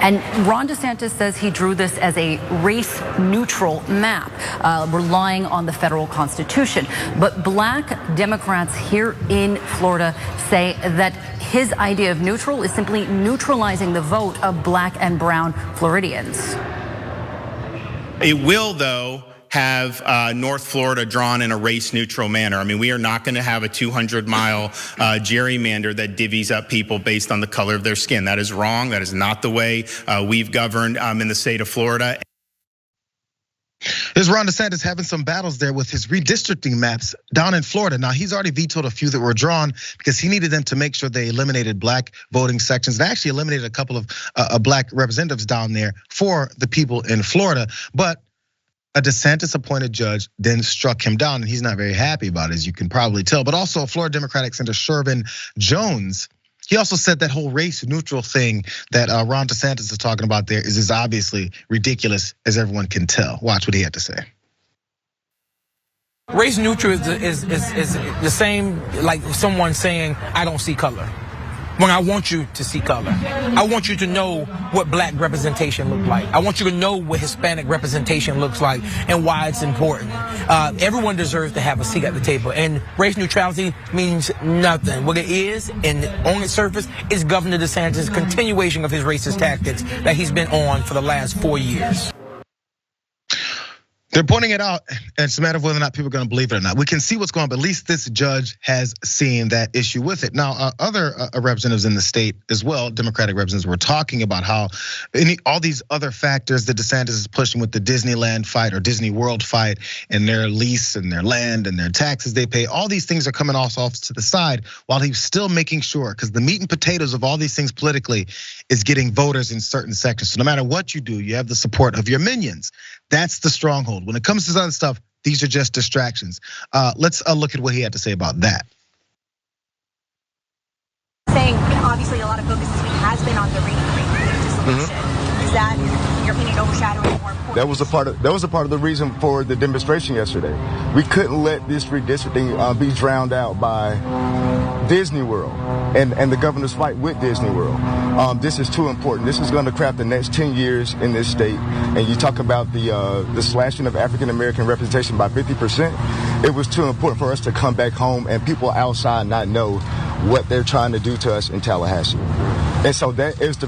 And Ron DeSantis says he drew this as a race-neutral map, relying on the federal Constitution. But black Democrats here in Florida say that his idea of neutral is simply neutralizing the vote of black and brown Floridians. It will, though, have North Florida drawn in a race-neutral manner. I mean, we are not going to have a 200-mile gerrymander that divvies up people based on the color of their skin. That is wrong. That is not the way we've governed in the state of Florida. There's Ron DeSantis having some battles there with his redistricting maps down in Florida. Now, he's already vetoed a few that were drawn because he needed them to make sure they eliminated black voting sections. They actually eliminated a couple of black representatives down there for the people in Florida. But a DeSantis appointed judge then struck him down, and he's not very happy about it, as you can probably tell. But also Florida Democratic Senator Shervin Jones, he also said that whole race neutral thing that Ron DeSantis is talking about there is as obviously ridiculous as everyone can tell. Watch what he had to say. Race neutral is the same like someone saying, I don't see color. When I want you to see color. I want you to know what black representation looks like. I want you to know what Hispanic representation looks like and why it's important. Everyone deserves to have a seat at the table, and race neutrality means nothing. What it is, and on its surface, is Governor DeSantis' continuation of his racist tactics that he's been on for the last 4 years. They're pointing it out, and it's a matter of whether or not people are going to believe it or not. We can see what's going on, but at least this judge has seen that issue with it. Now, other representatives in the state as well, Democratic representatives, were talking about how all these other factors that DeSantis is pushing with the Disneyland fight or Disney World fight and their lease and their land and their taxes they pay, all these things are coming off to the side while he's still making sure, because the meat and potatoes of all these things politically is getting voters in certain sections. So no matter what you do, you have the support of your minions. That's the stronghold. When it comes to this other stuff, these are just distractions. Let's look at what he had to say about that. Saying obviously a lot of focus this week has been on the redistricting dissolution. Is that, in your opinion, overshadowing more important? That was a part of the reason for the demonstration yesterday. We couldn't let this redistricting be drowned out by Disney World and the governor's fight with Disney World. This is too important. This is going to craft the next 10 years in this state. And you talk about the slashing of African American representation by 50%. It was too important for us to come back home and people outside not know what they're trying to do to us in Tallahassee. And so that is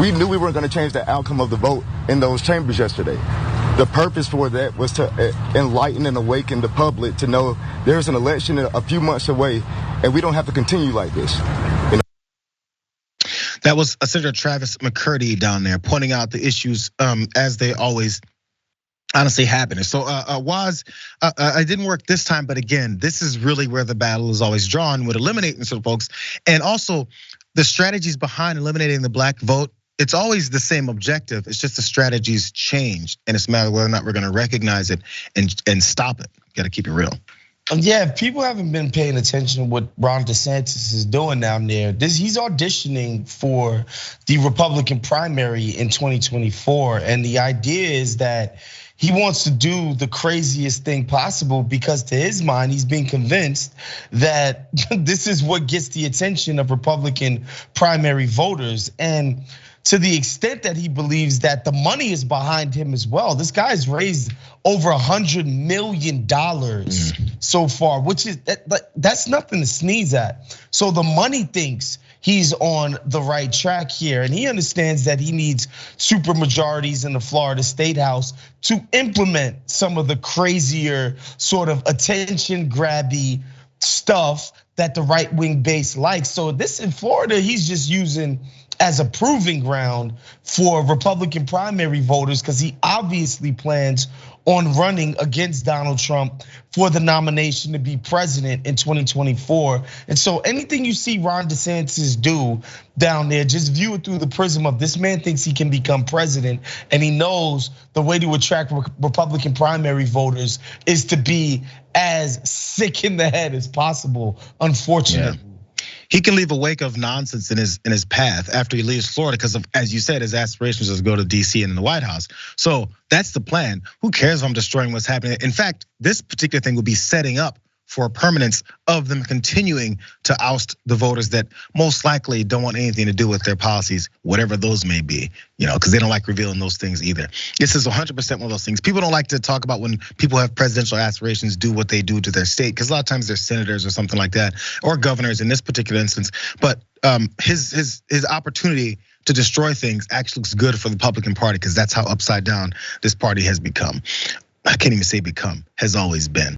we knew we weren't going to change the outcome of the vote in those chambers yesterday. The purpose for that was to enlighten and awaken the public to know there's an election a few months away, and we don't have to continue like this. You know? That was Senator Travis McCurdy down there pointing out the issues as they always honestly happen. So I didn't work this time, but again, this is really where the battle is always drawn with eliminating some folks, and also the strategies behind eliminating the black vote. It's always the same objective. It's just the strategies changed, and it's a matter of whether or not we're going to recognize it and stop it. Got to keep it real. Yeah, if people haven't been paying attention to what Ron DeSantis is doing down there, he's auditioning for the Republican primary in 2024, and the idea is that he wants to do the craziest thing possible because to his mind, he's being convinced that this is what gets the attention of Republican primary voters. And to the extent that he believes that the money is behind him as well. This guy's raised over $100 million so far, which is that's nothing to sneeze at. So the money thinks he's on the right track here, and he understands that he needs super majorities in the Florida State House to implement some of the crazier sort of attention grabby stuff that the right wing base likes. So this in Florida, he's just using as a proving ground for Republican primary voters because he obviously plans on running against Donald Trump for the nomination to be president in 2024. And so anything you see Ron DeSantis do down there, just view it through the prism of this man thinks he can become president, and he knows the way to attract Republican primary voters is to be as sick in the head as possible, unfortunately. Yeah. He can leave a wake of nonsense in his path after he leaves Florida because of, as you said, his aspirations is to go to DC and in the White House. So that's the plan. Who cares if I'm destroying what's happening? In fact, this particular thing will be setting up for permanence of them continuing to oust the voters that most likely don't want anything to do with their policies, whatever those may be, because they don't like revealing those things either. This is 100% one of those things. People don't like to talk about when people have presidential aspirations do what they do to their state, because a lot of times they're senators or something like that, or governors in this particular instance. But his opportunity to destroy things actually looks good for the Republican Party, because that's how upside down this party has become. I can't even say become, has always been.